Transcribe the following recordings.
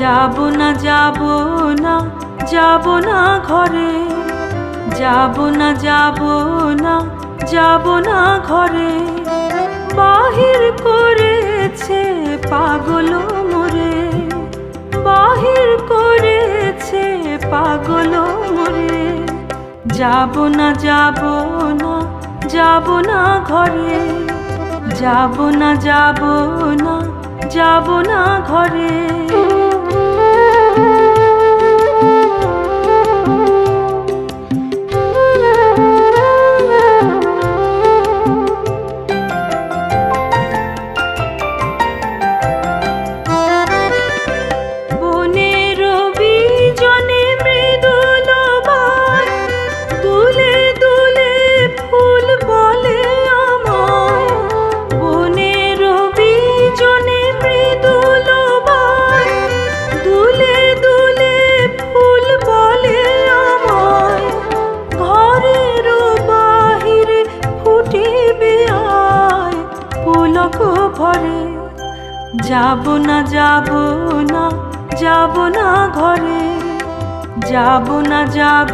যাব না যাব না যাব না ঘরে, যাব না যাব না যাব না ঘরে। বাহির করেছে পাগল মোরে, বাহির করেছে পাগল মোরে। যাব না যাব না যাব না ঘরে, যাব না যাব না যাব না ঘরে। যাব না যাব না যাব না ঘরে, যাব না যাব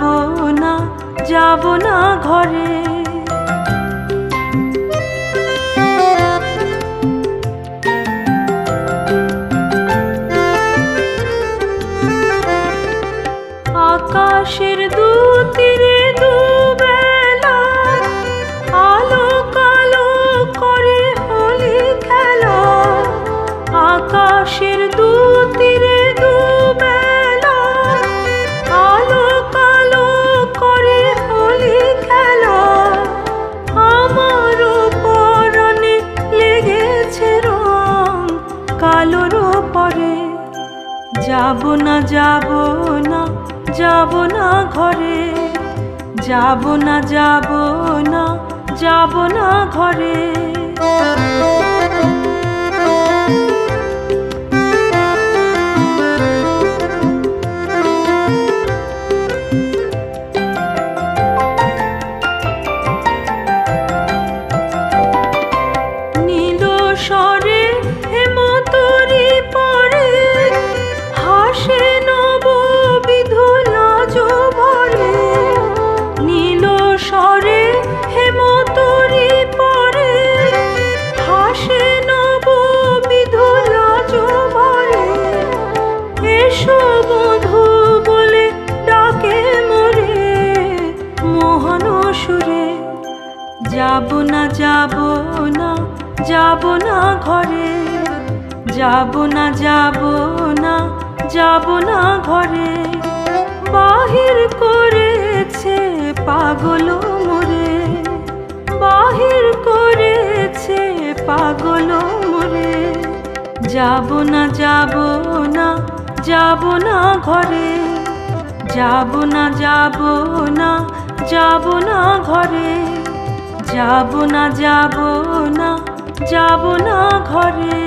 না যাব না ঘরে। আকাশের দুতীরে দুবেলা আলো কালো করে হোলি খেলা, আকাশের দুতীরে দুবেলা আলো কালো করে হোলি খেলা। আমারও পরাণে লেগেছে রং কালোর পরে। যাব না যাব না যাব না ঘরে, যাব না যাব না যাব না ঘরে। যাব না যাব না যাব না ঘরে, যাব না যাব না যাব না ঘরে। বাহির করেছে পাগল মোরে, বাহির করেছে পাগল মোরে। যাব না যাব না যাব না ঘরে, যাব না যাব না যাব না ঘরে। যাব না যাব না যাব না ঘরে।